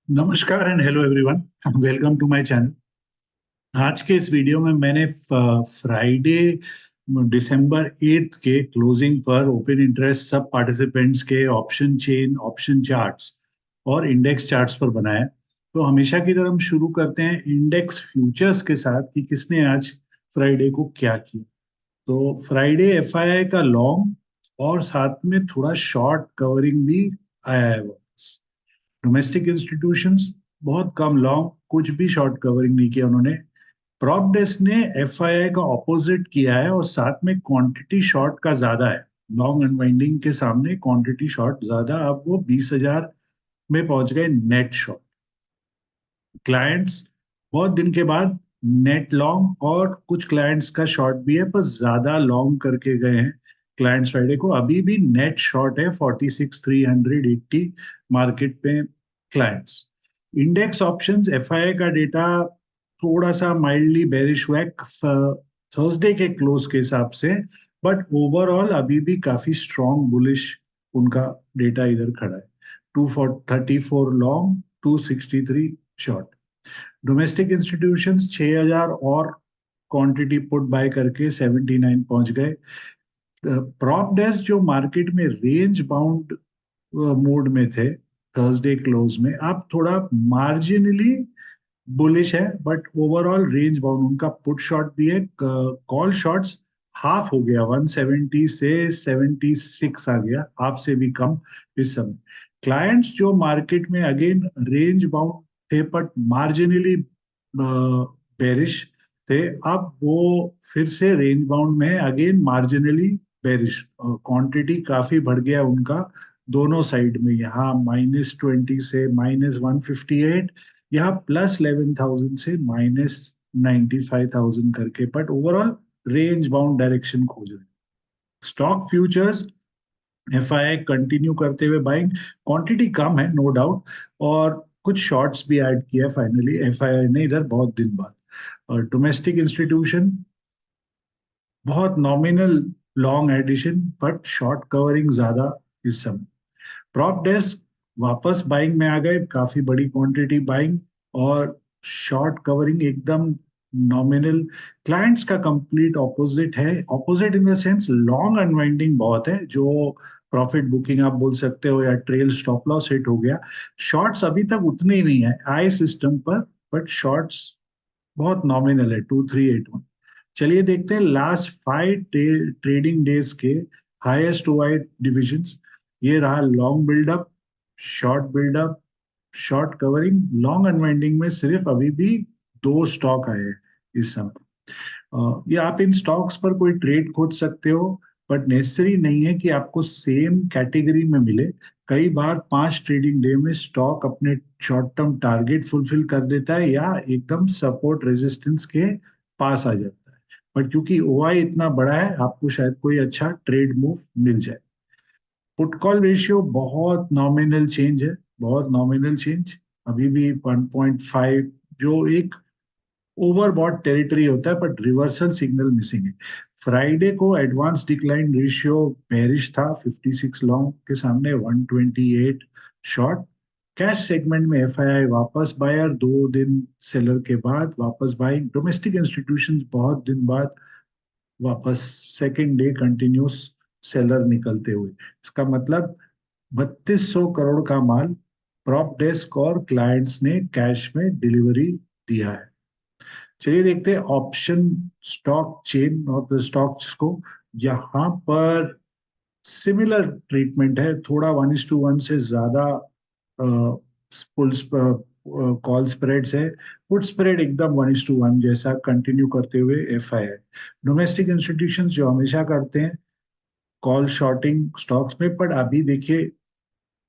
नमस्कार and hello everyone. Welcome to my channel. आज के इस वीडियो में मैंने फ्राइडे दिसंबर 8 के क्लोजिंग पर ओपन इंटरेस्ट सब पार्टिसिपेंट्स के ऑप्शन चेन, ऑप्शन चार्ट्स और इंडेक्स चार्ट्स पर बनाया। तो हमेशा की तरह हम शुरू करते हैं इंडेक्स फ्यूचर्स के साथ कि किसने आज फ्राइडे को क्या किया। तो फ्राइडे एफआईआई का लॉन्ग और साथ में थोड़ा शॉर्ट कवरिंग भी आया है वापस। डोमेस्टिक इंस्टीट्यूशंस बहुत कम लॉन्ग, कुछ भी शॉर्ट कवरिंग नहीं किया उन्होंने। प्रॉप डेस्क ने एफआईआई का ऑपोजिट किया है और साथ में क्वांटिटी शॉर्ट का ज्यादा है। लॉन्ग अनवाइंडिंग के सामने क्वांटिटी शॉर्ट ज्यादा, अब वो 20,000 में पहुंच गए नेट शॉर्ट। क्लाइंट्स बहुत दिन के बाद नेट लॉन्ग और कुछ क्लाइंट्स का शॉर्ट भी है, पर ज्यादा लॉन्ग करके गए हैं क्लाइंट्स फ्राइडे को। अभी भी नेट शॉर्ट है 46,380 मार्केट पे क्लाइंट्स। इंडेक्स ऑप्शंस एफआईआई का डेटा थोड़ा सा माइल्डली बेरिश हुआ है थर्सडे के क्लोज के हिसाब से, बट ओवरऑल अभी भी काफी स्ट्रॉन्ग बुलिश उनका डेटा इधर खड़ा है। 234 लॉन्ग, 263 शॉर्ट। डोमेस्टिक इंस्टीट्यूशंस 6,000 और क्वांटिटी पुट बाय करके 79 पहुंच गए। प्रॉप डेस्क जो मार्केट में रेंज बाउंड मोड में थे थर्सडे क्लोज में, अब थोड़ा मार्जिनली बुलिश है, बट ओवरऑल रेंज बाउंड। उनका पुट शॉर्ट भी है, कॉल शॉर्ट्स हाफ हो गया, 170 से 76 आ गया, हाफ से भी कम इस समय। क्लाइंट्स जो मार्केट में अगेन रेंज बाउंड थे बट मार्जिनली बेरिश थे, अब वो फिर से रेंज बाउंड में है, अगेन मार्जिनली बेरिश। क्वांटिटी काफी बढ़ गया उनका दोनों साइड में, यहाँ -20 से -158, यहाँ +11,000 से -95,000 करके, but overall range bound direction खोज रहे हैं। स्टॉक फ्यूचर्स एफआईआई कंटिन्यू करते हुए बाइंग, क्वांटिटी कम है नो डाउट, और कुछ शॉर्ट्स भी ऐड किया फाइनली एफआईआई ने इधर बहुत दिन बाद। और डोमेस्टिक इंस्टीट्यूशन बहुत nominal long addition but short covering ज्यादा इस समय। प्रॉप डेस्क वापस बाइंग में आ गए, काफी बड़ी क्वांटिटी बाइंग और शॉर्ट कवरिंग एकदम नॉमिनल। क्लाइंट्स का कंप्लीट ऑपोजिट है, opposite in the sense long unwinding बहुत है, जो प्रॉफिट बुकिंग आप बोल सकते हो या ट्रेल स्टॉप लॉस हिट हो गया। शॉर्ट्स अभी तक उतने ही नहीं है आई सिस्टम पर, बट शॉर्ट्स बहुत नॉमिनल है 2381। चलिए देखते हैं लास्ट 5 ट्रेडिंग डेज के हाईएस्ट ओआई डिविजन्स। ये रहा long buildup, short buildup, short covering. Long unwinding में सिर्फ अभी भी दो स्टॉक आए हैं इस समय। ये आप इन स्टॉक्स पर कोई ट्रेड खोज सकते हो, बट नेसेसरी नहीं है कि आपको सेम कैटेगरी में मिले। कई बार 5 ट्रेडिंग डे में स्टॉक अपने शॉर्ट टर्म टारगेट फुलफिल कर देता है या एकदम सपोर्ट रेजिस्टेंस के पास आ जाता है, बट क्योंकि ओआई इतना बड़ा है आपको शायद कोई अच्छा ट्रेड मूव मिल जाए। पुट कॉल रेशियो बहुत नॉमिनल चेंज है, बहुत नॉमिनल चेंज। अभी भी 1.5, जो एक ओवरबॉट टेरिटरी होता है, बट रिवर्सल सिग्नल मिसिंग है। फ्राइडे को एडवांस डिक्लाइन रेशियो बेरिश था, 56 लॉन्ग के सामने 128 शॉर्ट। कैश सेगमेंट में एफआईआई वापस बायर, 2 दिन सेलर के बाद वापस बाइंग। डोमेस्टिक इंस्टीट्यूशंस बहुत दिन बाद वापस, सेकेंड डे कंटिन्यूस सेलर निकलते हुए। इसका मतलब 3200 करोड़ का माल प्रॉप डेस्क और क्लाइंट्स ने कैश में डिलीवरी दिया है। चलिए देखते हैं ऑप्शन स्टॉक चेन और स्टॉक्स को। यहाँ पर सिमिलर ट्रीटमेंट है, थोड़ा 1:1 से ज्यादा फुल कॉल स्प्रेड्स है। पुट स्प्रेड एकदम 1:1 जैसा कंटिन्यू करते हुए एफआई है। डोमेस्टिक इंस्टीट्यूशंस जो हमेशा करते हैं कॉल शॉर्टिंग स्टॉक्स में, पर अभी देखिए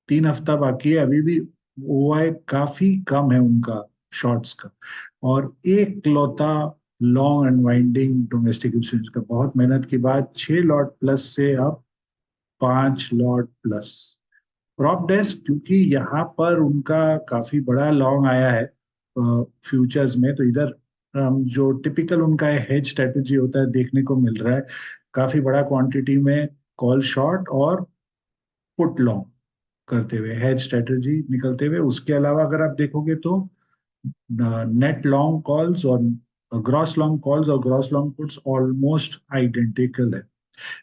3 हफ्ता बाकी है, अभी भी ओआई काफी कम है उनका शॉर्ट्स का। और एक लौता लॉन्ग अनवाइंडिंग डोमेस्टिक इंस्टीट्यूशन का, बहुत मेहनत के बाद 6 लॉट प्लस से अब 5 लॉट प्लस। प्रॉप डेस्क क्योंकि यहाँ पर उनका काफी बड़ा लॉन्ग आया है फ्यूचर्स में, तो इधर जो टिपिकल उनका हेज स्ट्रेटेजी होता है देखने को मिल रहा है, काफी बड़ा क्वांटिटी में कॉल शॉर्ट और पुट लॉन्ग। करते हुए, हेज स्ट्रेटेजी निकलते हुए। उसके अलावा अगर आप देखोगे तो नेट लॉन्ग कॉल्स और ग्रॉस लॉन्ग कॉल्स और gross long puts almost identical है।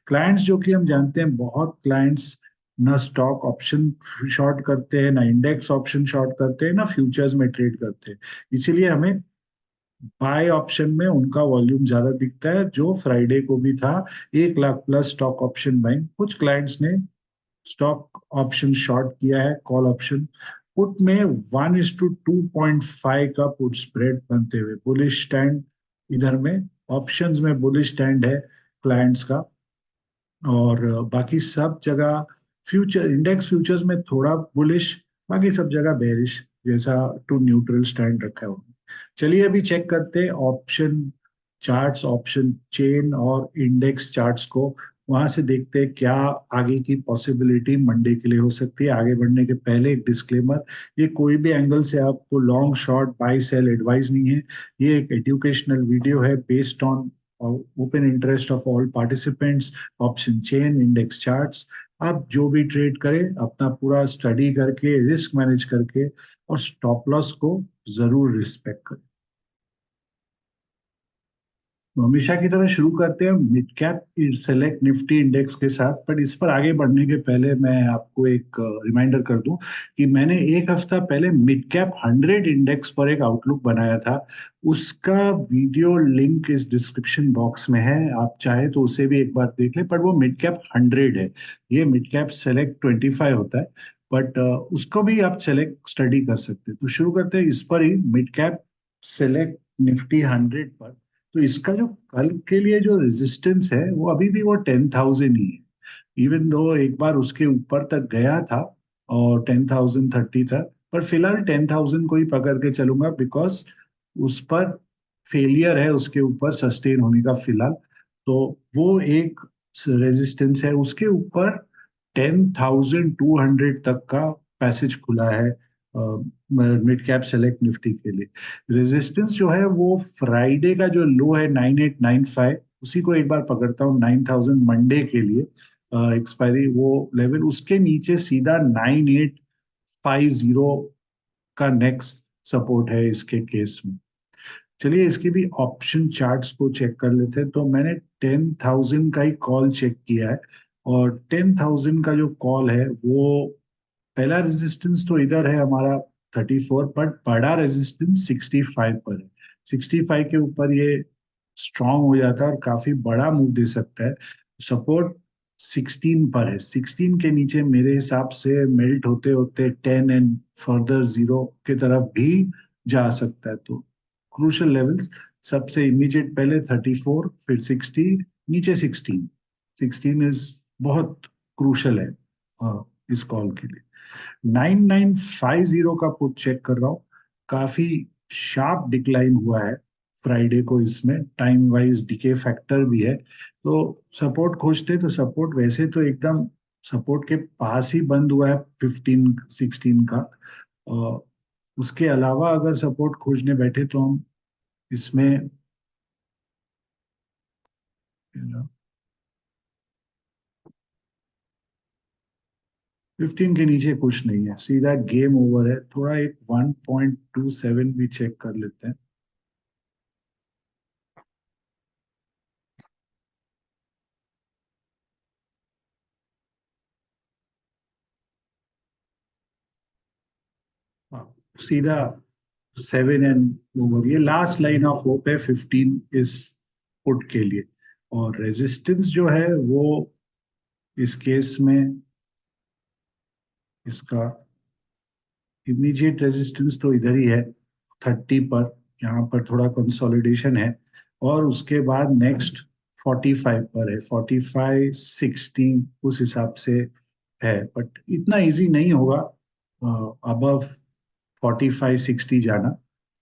क्लाइंट्स जो कि हम जानते हैं, बहुत क्लाइंट्स ना स्टॉक ऑप्शन शॉर्ट करते हैं, ना इंडेक्स ऑप्शन शॉर्ट करते हैं, ना फ्यूचर्स में ट्रेड करते हैं। इसीलिए हमें बाय ऑप्शन में उनका वॉल्यूम ज्यादा दिखता है, जो फ्राइडे को भी था। 1 lakh plus stock option buying. कुछ क्लाइंट्स ने स्टॉक ऑप्शन शॉर्ट किया है, कॉल ऑप्शन। पुट में 1:2.5 का पुट स्प्रेड बनते हुए बुलिश स्टैंड इधर में, ऑप्शंस में बुलिश स्टैंड है क्लाइंट्स का। और बाकी सब जगह फ्यूचर, इंडेक्स फ्यूचर्स में थोड़ा बुलिश, बाकी सब जगह बेरिश जैसा टू न्यूट्रल स्टैंड रखा है। चलिए अभी चेक करते हैं ऑप्शन चार्ट्स, ऑप्शन चेन और इंडेक्स चार्ट्स को। वहां से देखते हैं क्या आगे की पॉसिबिलिटी मंडे के लिए हो सकती है। आगे बढ़ने के पहले एक डिस्क्लेमर, ये कोई भी एंगल से आपको long short buy sell advice नहीं है। ये एक एजुकेशनल वीडियो है based on open interest of all participants. Option chain, index charts, आप जो भी ट्रेड करें अपना पूरा स्टडी करके, रिस्क मैनेज करके, और स्टॉप लॉस को जरूर रिस्पेक्ट करें। तो हमेशा की तरह शुरू करते हैं mid cap select Nifty index के साथ। पर इस पर आगे बढ़ने के पहले मैं आपको एक रिमाइंडर कर दूं कि मैंने एक हफ्ता पहले मिड कैप 100 इंडेक्स पर एक आउटलुक बनाया था। उसका वीडियो लिंक इस डिस्क्रिप्शन बॉक्स में है, आप चाहे तो उसे भी एक बार देख लें। पर वो मिड कैप 100 है, ये मिड कैप सेलेक्ट 25 होता है। बट उसको भी आप सेलेक्ट स्टडी कर सकते हैं। तो शुरू करते हैं इस पर ही, मिड कैप सेलेक्ट निफ्टी 100 पर। तो इसका जो कल के लिए जो रेजिस्टेंस है वो अभी भी वो 10,000 ही है। इवन दो एक बार उसके ऊपर तक गया था और 10,030 तक, पर फिलहाल 10,000 को ही पकड़ के चलूंगा, बिकॉज उस पर फेलियर है उसके ऊपर सस्टेन होने का फिलहाल। तो वो एक रेजिस्टेंस है, उसके ऊपर 10,200 तक का पैसेज खुला है मिड कैप सेलेक्ट निफ्टी के लिए। रेजिस्टेंस जो है वो फ्राइडे का जो लो है 9895, उसी को एक बार पकड़ता हूँ 9,000 मंडे के लिए एक्सपायरी वो लेवल। उसके नीचे सीधा 9850 का नेक्स्ट सपोर्ट है इसके केस में। चलिए इसकी भी ऑप्शन चार्ट्स को चेक कर लेते हैं। तो मैंने 10,000 का ही कॉल चेक किया है, और 10,000 का जो कॉल है वो पहला रेजिस्टेंस तो इधर है हमारा 34, बट बड़ा रेजिस्टेंस 65 पर है। 65 के ऊपर ये स्ट्रांग हो जाता है और काफी बड़ा मूव दे सकता है। सपोर्ट 16 पर है, 16 के नीचे मेरे हिसाब से मेल्ट होते होते 10 एंड फर्दर जीरो की तरफ भी जा सकता है। तो क्रूशल लेवल्स सबसे इमीडिएट पहले 34, फिर 60, नीचे 16। 16 इज बहुत क्रूशल है इस कॉल के लिए। 9950 का पुट चेक कर रहा हूँ, काफी शार्प डिक्लाइन हुआ है फ्राइडे को। इसमें टाइम वाइज डिके फैक्टर भी है। तो सपोर्ट खोजते तो सपोर्ट वैसे तो एकदम सपोर्ट के पास ही बंद हुआ है 15 16 का। और उसके अलावा अगर सपोर्ट खोजने बैठे तो हम इसमें 15 के नीचे कुछ नहीं है, सीधा गेम ओवर है। थोड़ा एक 1.27 भी चेक कर लेते हैं। हाँ, सीधा 7 एंड ओवर। ये लास्ट लाइन ऑफ होप है 15 इस पुट के लिए। और रेजिस्टेंस जो है वो इस केस में इसका इमीडिएट रेजिस्टेंस तो इधर ही है 30 पर। यहाँ पर थोड़ा कंसोलिडेशन है। और उसके बाद नेक्स्ट 45 पर है, 45 16 उस हिसाब से है। बट इतना इजी नहीं होगा अबव 45 60 जाना।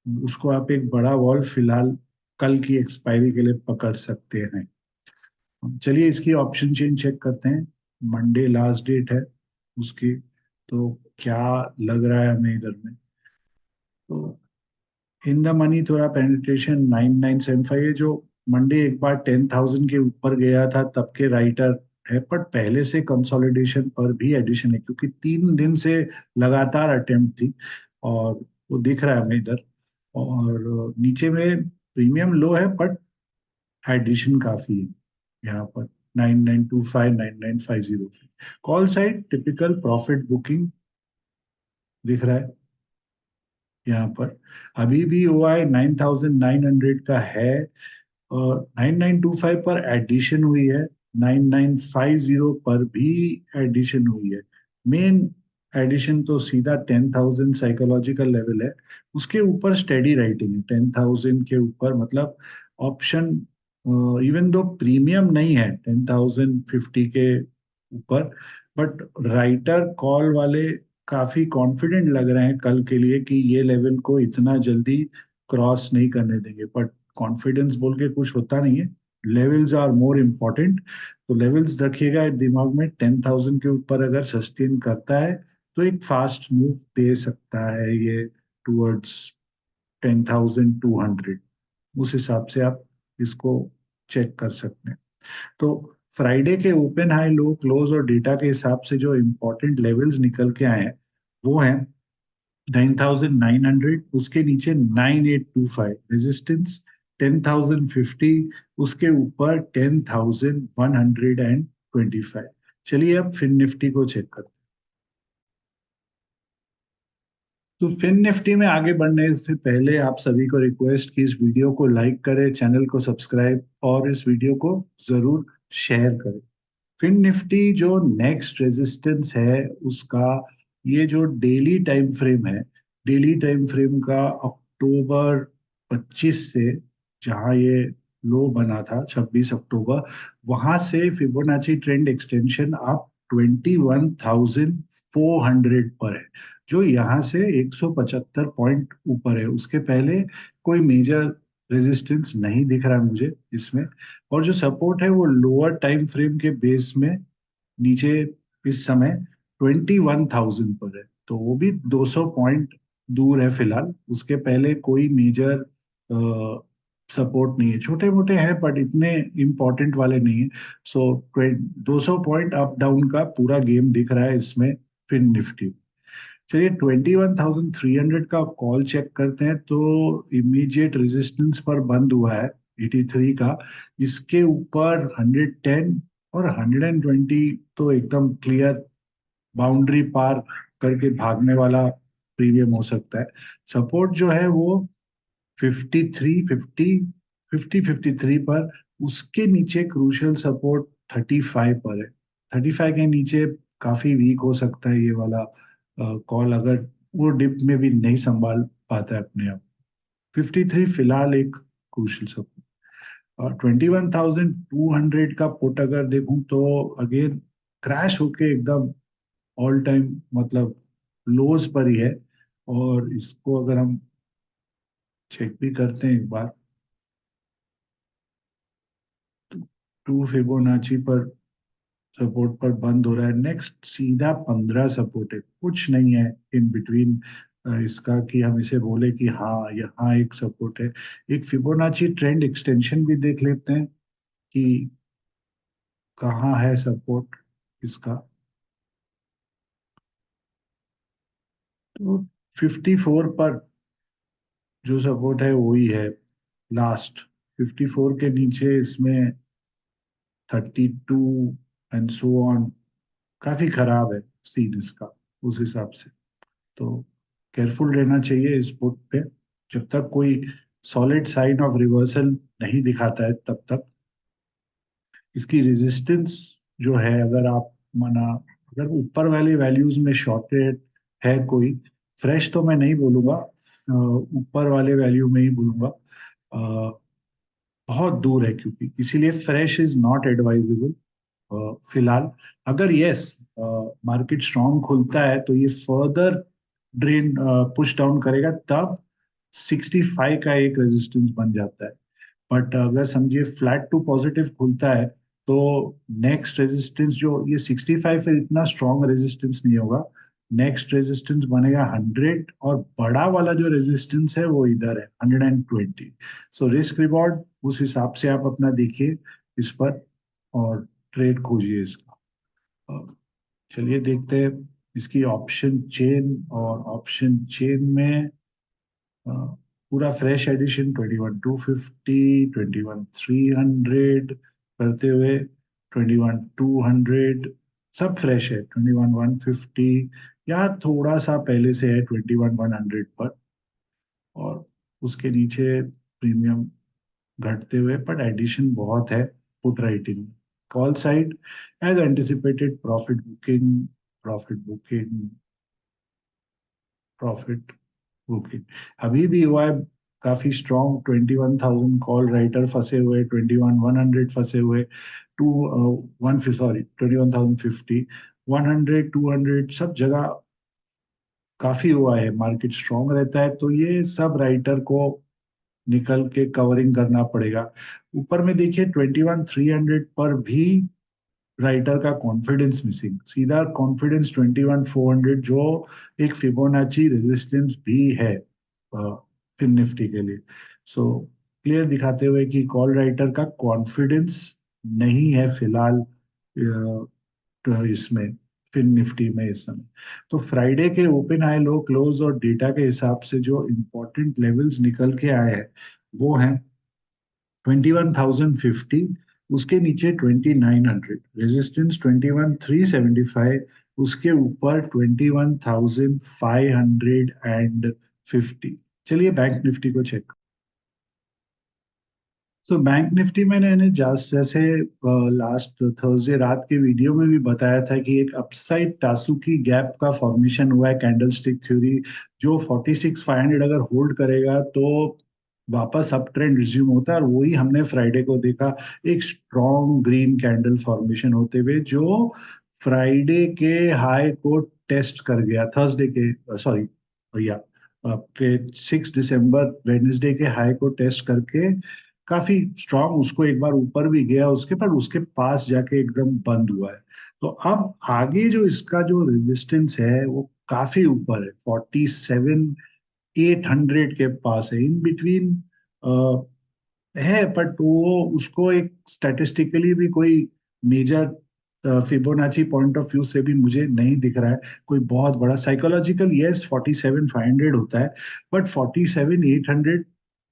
उसको आप एक बड़ा वॉल फिलहाल कल की एक्सपायरी के लिए पकड़ सकते हैं। चलिए इसकी ऑप्शन चेन चेक करते हैं। मंडे लास्ट डेट है उसकी। तो क्या लग रहा है हमें इधर में, तो इन द मनी थोड़ा पेनिट्रेशन 9975 है। जो मंडे एक बार 10,000 के ऊपर गया था तब के राइटर है, पर पहले से कंसोलिडेशन पर भी एडिशन है, क्योंकि 3 दिन से लगातार अटेम्प्ट थी, और वो दिख रहा है हमें इधर। और नीचे में प्रीमियम लो है, बट एडिशन काफी है यहाँ पर। 9925, 9950। Call side typical profit booking दिख रहा है यहाँ पर। अभी भी ओ आई 9900 का है, और 9925 पर एडिशन हुई है, 9950 पर भी एडिशन हुई है। मेन एडिशन तो सीधा 10,000 साइकोलॉजिकल लेवल है, उसके ऊपर स्टेडी राइटिंग है 10,000 के ऊपर, मतलब ऑप्शन इवन दो प्रीमियम नहीं है 10,050 के ऊपर, बट राइटर कॉल वाले काफी कॉन्फिडेंट लग रहे हैं कल के लिए कि ये लेवल को इतना जल्दी क्रॉस नहीं करने देंगे। बट कॉन्फिडेंस बोल के कुछ होता नहीं है, लेवल्स आर मोर इम्पोर्टेंट। तो लेवल्स रखिएगा दिमाग में, 10,000 के ऊपर अगर सस्टेन करता है तो एक फास्ट मूव दे सकता है ये टूवर्ड्स 10,200। उस हिसाब से आप इसको चेक कर सकते हैं। तो फ्राइडे के ओपन हाई लो क्लोज और डेटा के हिसाब से जो इम्पोर्टेंट लेवल्स निकल के आए हैं वो हैं 9,900, उसके नीचे 9,825 रेजिस्टेंस, 10,050, उसके ऊपर 10,125। चलिए अब फिन निफ्टी को चेक करते हैं। तो फिन निफ्टी में आगे बढ़ने से पहले आप सभी को रिक्वेस्ट कि इस वीडियो को लाइक करें, चैनल को सब्सक्राइब, और इस वीडियो को जरूर शेयर करें। फिन निफ्टी जो नेक्स्ट रेजिस्टेंस है उसका, ये जो डेली टाइम फ्रेम है, डेली टाइम फ्रेम का अक्टूबर 25 से, जहां ये लो बना था 26 अक्टूबर, वहां से फिबोनाची ट्रेंड एक्सटेंशन आप 21,400 पर है, जो यहाँ से 175 पॉइंट ऊपर है। उसके पहले कोई मेजर रेजिस्टेंस नहीं दिख रहा है मुझे इसमें। और जो सपोर्ट है वो लोअर टाइम फ्रेम के बेस में नीचे इस समय 21,000 पर है, तो वो भी 200 पॉइंट दूर है फिलहाल। उसके पहले कोई मेजर सपोर्ट नहीं है, छोटे मोटे हैं बट इतने इंपॉर्टेंट वाले नहीं है। सो 200 पॉइंट अप डाउन का पूरा गेम दिख रहा है इसमें फिन निफ्टी। चलिए 21,300 का कॉल चेक करते हैं। तो इमीडिएट रेजिस्टेंस पर बंद हुआ है 83 का, इसके ऊपर 110 और 120 तो एकदम क्लियर बाउंड्री पार करके भागने वाला प्रीमियम हो सकता है। सपोर्ट जो है वो 53, 53 पर, उसके नीचे क्रूशियल सपोर्ट 35 पर है। 35 के नीचे काफी वीक हो सकता है ये वाला कॉल, अगर वो डिप में भी नहीं संभाल पाता है अपने आप। 53 फिलहाल एक क्रूशियल सपोर्ट। और 21,200 का पुट अगर देखूं तो अगेन क्रैश होके एकदम ऑल टाइम मतलब लोज पर ही है। और इसको अगर हम चेक भी करते हैं एक बार, टू फिबोनाची पर सपोर्ट पर बंद हो रहा है। नेक्स्ट सीधा 15 सपोर्ट है, कुछ नहीं है इन बिटवीन इसका कि हम इसे बोले कि हाँ यहाँ एक सपोर्ट है। एक फिबोनाची ट्रेंड एक्सटेंशन भी देख लेते हैं कि कहाँ है सपोर्ट इसका। तो 54 पर जो सपोर्ट है वही है लास्ट। 54 के नीचे इसमें 32 एंड सो ऑन, काफी खराब है सीन इसका उस हिसाब से। तो केयरफुल रहना चाहिए इस बुक पे, जब तक कोई सॉलिड साइन ऑफ रिवर्सल नहीं दिखाता है तब तक। इसकी रेजिस्टेंस जो है, अगर आप माना, अगर ऊपर वाले वैल्यूज में शॉर्टेड है कोई, फ्रेश तो मैं नहीं बोलूंगा, ऊपर वाले वैल्यू में ही बोलूंगा। बहुत दूर है क्योंकि, इसीलिए फ्रेश इज नॉट एडवाइजेबल फिलहाल। अगर यस मार्केट स्ट्रांग खुलता है तो ये फर्दर ड्रेन पुश डाउन करेगा, तब 65 का एक रेजिस्टेंस बन जाता है। बट अगर समझिए फ्लैट टू पॉजिटिव खुलता है तो नेक्स्ट रेजिस्टेंस जो ये 65 है, इतना स्ट्रॉन्ग रेजिस्टेंस नहीं होगा। नेक्स्ट रेजिस्टेंस बनेगा 100, और बड़ा वाला जो रेजिस्टेंस है वो इधर है 120। सो रिस्क रिवॉर्ड उस हिसाब से आप अपना देखिए इस पर। और ट्रेड खोजिए इसका। चलिए देखते हैं इसकी ऑप्शन चेन, और ऑप्शन चेन में पूरा फ्रेश एडिशन 21,250, 21,300 करते हुए 21,200, सब फ्रेश है। 21,150 या थोड़ा सा पहले से है 21,100 पर, और उसके नीचे प्रीमियम घटते हुए, पर एडिशन बहुत है put writing. Call side as anticipated profit booking, profit booking, profit booking अभी भी हुआ है काफी स्ट्रॉन्ग। 21,000 कॉल राइटर फंसे हुए, 21,100 फंसे हुए, टू वन सॉरी 21,050, 100, 200 सब जगह काफी हुआ है। मार्केट स्ट्रॉन्ग रहता है तो ये सब राइटर को निकल के कवरिंग करना पड़ेगा। ऊपर में देखिए 21,300 पर भी राइटर का कॉन्फिडेंस मिसिंग, सीधा कॉन्फिडेंस 21,400, जो एक फिबोनाची रेजिस्टेंस भी है फिन निफ्टी के लिए। सो क्लियर दिखाते हुए कि कॉल राइटर का कॉन्फिडेंस नहीं है फिलहाल तो इसमें फिन निफ्टी में इस समय। तो फ्राइडे के ओपन हाई लो क्लोज और डेटा के हिसाब से जो इंपॉर्टेंट लेवल्स निकल के आए हैं वो हैं 21,050, उसके नीचे 2,900, रेजिस्टेंस 21,375, उसके ऊपर 21,550। चलिए बैंक निफ्टी को चेक। तो बैंक निफ्टी में मैंने जैसे लास्ट थर्सडे रात के वीडियो में भी बताया था कि एक अपसाइड टासुकी गैप का फॉर्मेशन हुआ है कैंडल स्टिक थ्योरी, जो 46,500 अगर होल्ड करेगा तो वापस अप ट्रेंड रिज्यूम होता है, और वही हमने फ्राइडे को देखा, एक स्ट्रॉन्ग ग्रीन कैंडल फॉर्मेशन होते हुए जो फ्राइडे के हाई को टेस्ट कर गया, थर्सडे के सॉरी भैया आपके 6 दिसंबर वेडनेसडे के हाई को टेस्ट करके काफी स्ट्रांग, उसको एक बार ऊपर भी गया उसके, पर उसके पास जाके एकदम बंद हुआ है। तो अब आगे जो इसका जो रेजिस्टेंस है वो काफी ऊपर है, 47,800 के पास है, इन बिटवीन है। बट वो उसको एक स्टैटिस्टिकली भी कोई major Fibonacci point of view से भी मुझे नहीं दिख रहा है कोई बहुत बड़ा। साइकोलॉजिकल यस 47,500 होता है, बट 47,800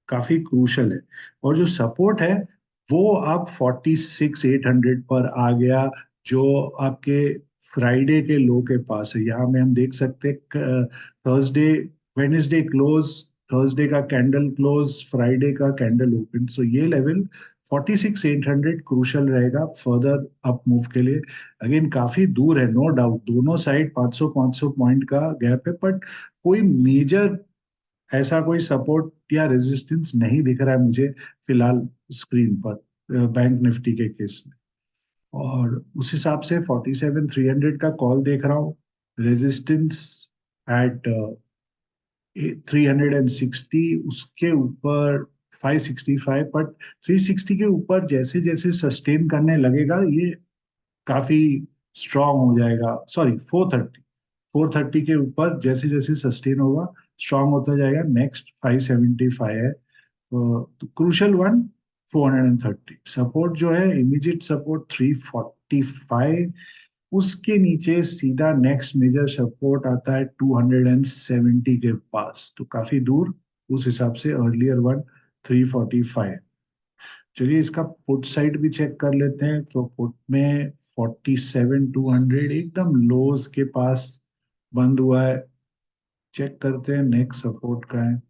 काफी क्रूशल है। और जो सपोर्ट है वो अब 46,800 पर आ गया, जो आपके फ्राइडे के लो के पास है। यहाँ में हम देख सकते हैं थर्सडे, वेडनेसडे क्लोज, थर्सडे का कैंडल क्लोज, फ्राइडे का कैंडल ओपन। सो ये लेवल 46,800 क्रूशल रहेगा फर्दर अप मूव के लिए। अगेन काफी दूर है, नो डाउट, दोनों साइड 500-500 पॉइंट का गैप है, बट कोई मेजर ऐसा कोई सपोर्ट या रेजिस्टेंस नहीं दिख रहा है मुझे फिलहाल स्क्रीन पर बैंक निफ्टी के केस में। और उस हिसाब से 47,300 का कॉल देख रहा हूँ, रेजिस्टेंस एट 360, उसके ऊपर 565, बट 360 के ऊपर जैसे जैसे सस्टेन करने लगेगा ये काफी स्ट्रांग हो जाएगा। सॉरी 430, 430 के ऊपर जैसे जैसे सस्टेन होगा स्ट्रांग होता जाएगा। नेक्स्ट 575 है, तो क्रूशल वन 430। सपोर्ट जो है इमीडिएट सपोर्ट 345, उसके नीचे सीधा नेक्स्ट मेजर सपोर्ट आता है 270 के पास, तो काफी दूर उस हिसाब से। Earlier one 345। चलिए इसका पुट साइड भी चेक कर लेते हैं। तो पुट में 47,200 एकदम लोज के पास बंद हुआ है। चेक करते हैं नेक्स्ट सपोर्ट का है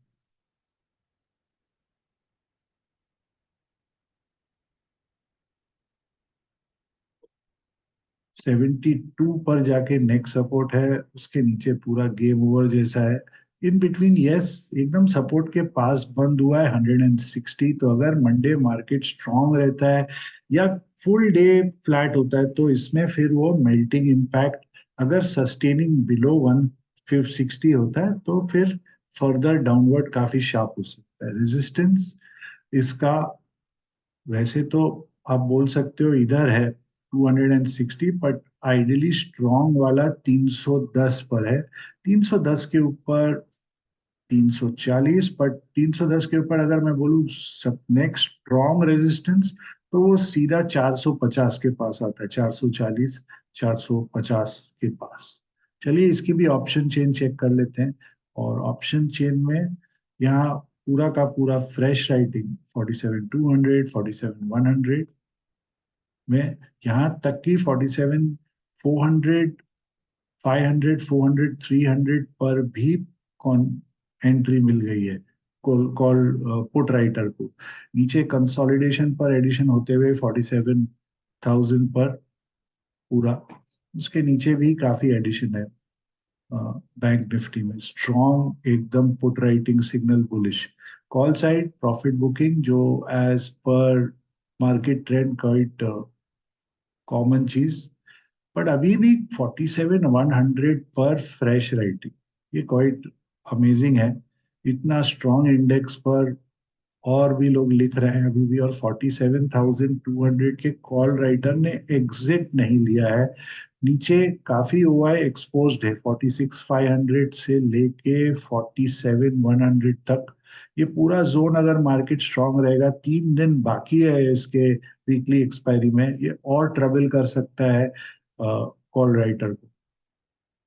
72 पर जाके नेक्स्ट सपोर्ट है, उसके नीचे पूरा गेम ओवर जैसा है। इन बिटवीन यस एकदम सपोर्ट के पास बंद हुआ है 160। तो अगर मंडे मार्केट स्ट्रांग रहता है या फुल डे फ्लैट होता है तो इसमें फिर वो मेल्टिंग इम्पैक्ट, अगर सस्टेनिंग बिलो 160 होता है तो फिर फर्दर डाउनवर्ड काफी शार्प हो सकता है। रेजिस्टेंस इसका वैसे तो आप बोल सकते हो इधर है 260, बट आइडियली स्ट्रॉन्ग वाला 310 पर है। 310 के ऊपर 340, बट 310 के ऊपर अगर मैं बोलूँ सब नेक्स्ट स्ट्रॉन्ग रेजिस्टेंस तो वो सीधा 450 के पास आता है, 440 450 के पास। चलिए इसकी भी ऑप्शन चेन चेक कर लेते हैं। और ऑप्शन चेन में यहाँ पूरा का पूरा फ्रेश राइटिंग 47,200, 47,100 में, यहाँ तक कि 47,400, 500, 400, 300 पर भी कौन एंट्री मिल गई है कॉल कॉल पुट राइटर को। नीचे कंसोलिडेशन पर एडिशन होते हुए 47,000 पर पूरा, उसके नीचे भी काफी एडिशन है। बैंक निफ्टी में स्ट्रॉन्ग एकदम put writing signal bullish. Call side profit booking जो as per market trend quite common चीज। बट अभी भी 47,100 पर फ्रेश राइटिंग, ये क्वाइट अमेजिंग है। इतना स्ट्रॉन्ग इंडेक्स पर और भी लोग लिख रहे हैं अभी भी, और 47,200 के कॉल राइटर ने एग्जिट नहीं लिया है। नीचे काफी ओआई एक्सपोज्ड है 46,500 से लेके 47,100 तक। ये पूरा जोन अगर मार्केट स्ट्रांग रहेगा, 3 दिन बाकी है इसके वीकली एक्सपायरी में, ये और ट्रबल कर सकता है कॉल राइटर को।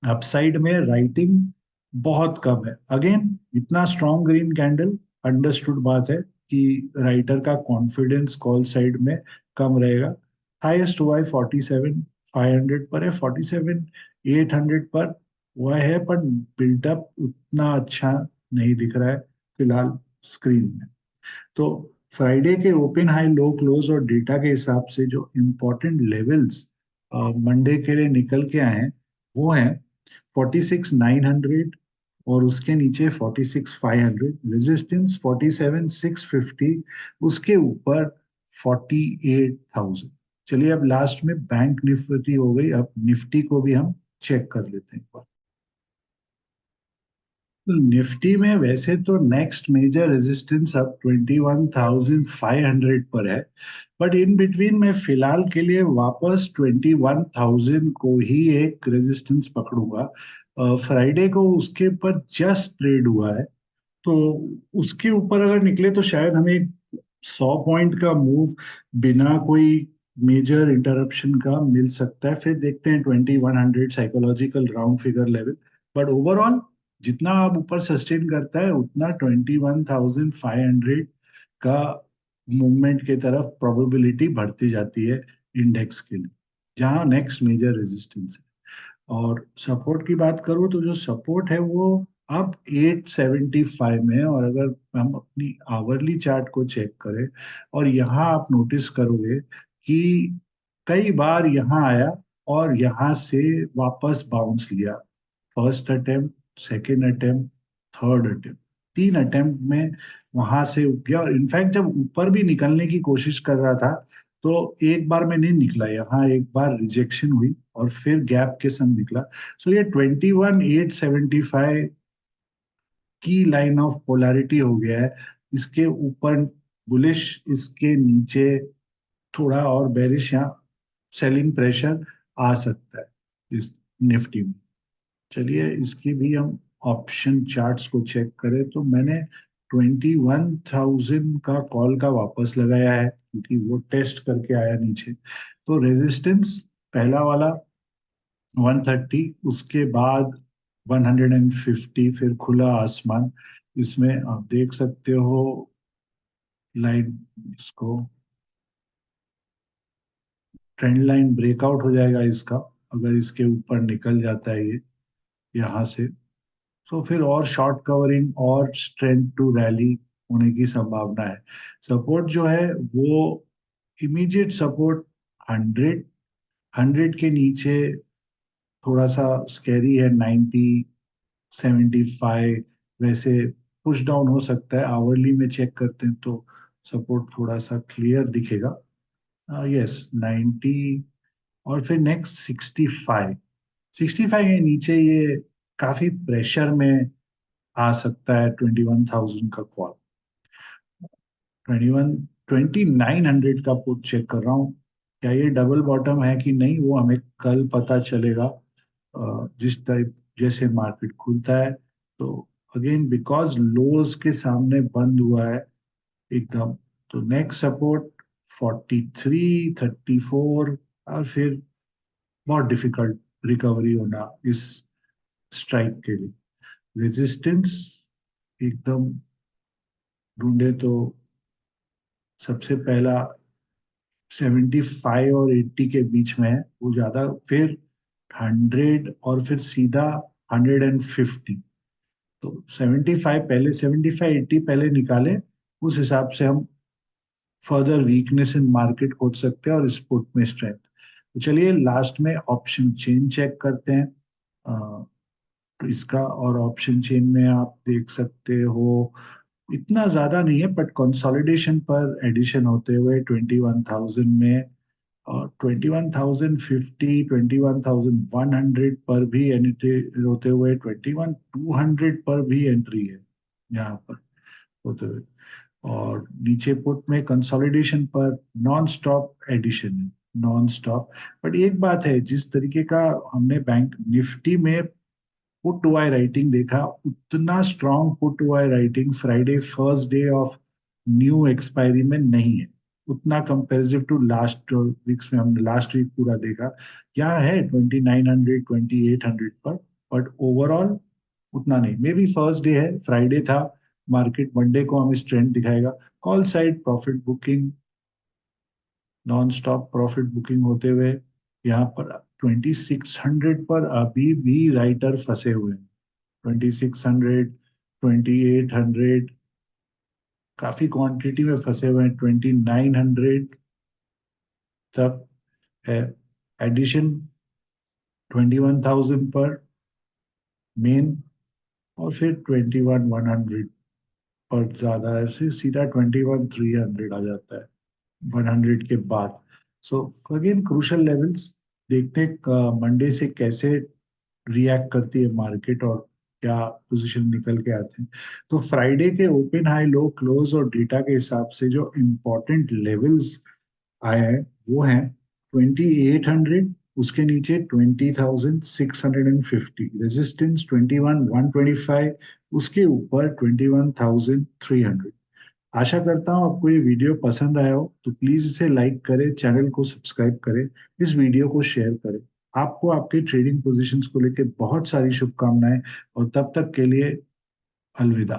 अपसाइड में राइटिंग बहुत कम है। अगेन इतना स्ट्रॉन्ग ग्रीन कैंडल, अंडरस्टूड बात है कि राइटर का कॉन्फिडेंस कॉल साइड में कम रहेगा। हाईएस्ट हुआ है 47,500 पर है, 47,800 पर हुआ है, पर बिल्डअप उतना अच्छा नहीं दिख रहा है फिलहाल स्क्रीन में। तो फ्राइडे के ओपन हाई लो क्लोज और डेटा के हिसाब से जो इम्पोर्टेंट लेवल्स मंडे के लिए निकल के आए हैं वो हैं 46,900, और उसके नीचे 46,500, रेजिस्टेंस 47,650, उसके ऊपर 48,000। चलिए अब लास्ट में बैंक निफ्टी हो गई, अब निफ्टी को भी हम चेक कर लेते हैं एक बार। निफ्टी में वैसे तो नेक्स्ट मेजर रेजिस्टेंस अब 21,500 पर है, बट इन बिटवीन मैं फिलहाल के लिए वापस 21,000 को ही एक रेजिस्टेंस पकड़ूंगा। फ्राइडे को उसके ऊपर जस्ट ट्रेड हुआ है, तो उसके ऊपर अगर निकले तो शायद हमें 100 पॉइंट का मूव बिना कोई मेजर इंटरप्शन का मिल सकता है। फिर देखते हैं 2100 psychological round figure level. But overall जितना आप ऊपर सस्टेन करता है उतना 21,500 का मूवमेंट के तरफ प्रोबेबिलिटी बढ़ती जाती है इंडेक्स के लिए, जहां नेक्स्ट मेजर रेजिस्टेंस है। और सपोर्ट की बात करूं तो जो सपोर्ट है वो अब 875 में है। और अगर हम अपनी आवरली चार्ट को चेक करें, और यहाँ आप नोटिस करोगे कि कई बार यहाँ आया और यहाँ से वापस बाउंस लिया। First attempt, second attempt, third attempt, 3 attempt में वहां से उठ गया। और इनफैक्ट जब ऊपर भी निकलने की कोशिश कर रहा था तो एक बार में नहीं निकला, यहाँ एक बार रिजेक्शन हुई और फिर गैप के संग निकला। सो ये 21,875 की लाइन ऑफ पोलैरिटी हो गया है। इसके ऊपर बुलिश, इसके नीचे थोड़ा और बेरिश, यहाँ सेलिंग प्रेशर आ सकता है इस निफ्टी में। चलिए इसकी भी हम ऑप्शन चार्ट्स को चेक करें तो मैंने 21,000 का कॉल का वापस लगाया है क्योंकि वो टेस्ट करके आया नीचे। तो रेजिस्टेंस पहला वाला 130, उसके बाद 150, फिर खुला आसमान। इसमें आप देख सकते हो लाइन, इसको ट्रेंड लाइन ब्रेकआउट हो जाएगा इसका, अगर इसके ऊपर निकल जाता है ये यहाँ से, तो फिर और शॉर्ट कवरिंग और स्ट्रेंथ टू रैली होने की संभावना है। सपोर्ट जो है वो इमीडिएट सपोर्ट 100, 100 के नीचे थोड़ा सा स्कैरी है 90, 75, वैसे पुश डाउन हो सकता है। आवरली में चेक करते हैं तो सपोर्ट थोड़ा सा क्लियर दिखेगा, यस 90। और फिर नेक्स्ट 65, 65 के नीचे ये काफी प्रेशर में आ सकता है 21,000 का कॉल। 2900 का पुट चेक कर रहा हूँ, क्या ये डबल बॉटम है कि नहीं वो हमें कल पता चलेगा जिस टाइप जैसे मार्केट खुलता है। तो अगेन बिकॉज लोज के सामने बंद हुआ है एकदम, तो नेक्स्ट सपोर्ट 43, 34, और फिर बहुत डिफिकल्ट रिकवरी होना इस स्ट्राइक के लिए। रेजिस्टेंस एकदम ढूंढे तो सबसे पहला 75 और 80 के बीच में है, वो ज्यादा, फिर 100 और फिर सीधा 150। तो 75 पहले, 75 80 पहले निकाले, उस हिसाब से हम फर्दर वीकनेस इन मार्केट खोज सकते हैं और इस पुट में स्ट्रेंथ। तो चलिए लास्ट में ऑप्शन चेन चेक करते हैं। तो इसका, और ऑप्शन चेन में आप देख सकते हो इतना ज्यादा नहीं है, बट कंसोलिडेशन पर एडिशन होते हुए 21,000 में, और 21,050, 21,100 पर भी एंट्री होते हुए, 21,200 पर भी एंट्री है यहाँ पर होते हुए, और नीचे पुट में कंसोलिडेशन पर नॉन स्टॉप एडिशन है, नॉन स्टॉप। बट एक बात है, जिस तरीके का हमने बैंक निफ्टी में पुट टू आई राइटिंग देखा, उतना स्ट्रॉन्ग पुट टू आई writing Friday first day of new expiry में नहीं है, उतना कंपेरेटिव टू लास्ट वीक्स में। हमने लास्ट वीक पूरा देखा, यहाँ है 2,900, 2,800 पर, बट ओवरऑल उतना नहीं। मे बी फर्स्ट डे है, फ्राइडे था, मार्केट मंडे को हमें ट्रेंड दिखाएगा। Call side profit booking, non stop profit booking होते हुए यहाँ पर 2,600 पर अभी भी राइटर फंसे हुए हैं। 2,600, 2,800, काफी क्वांटिटी में फंसे हुए हैं, 2,900 तक है एडिशन, 21,000 पर मेन, और फिर 21,100 पर ज्यादा है, फिर सीधा 21,300 आ जाता है 100 के बाद। सो अगेन क्रूशल लेवल्स, देखते हैं मंडे से कैसे रिएक्ट करती है मार्केट और क्या पोजीशन निकल के आते हैं। तो फ्राइडे के ओपन हाई लो क्लोज और डेटा के हिसाब से जो इम्पोर्टेंट लेवल्स आए हैं वो हैं 2,800, उसके नीचे 20,650, रेजिस्टेंस 21,125, उसके ऊपर 21,300। आशा करता हूँ आपको ये वीडियो पसंद आया हो, तो प्लीज इसे लाइक करें, चैनल को सब्सक्राइब करें, इस वीडियो को शेयर करें। आपको आपके ट्रेडिंग पोजीशंस को लेकर बहुत सारी शुभकामनाएं, और तब तक के लिए अलविदा।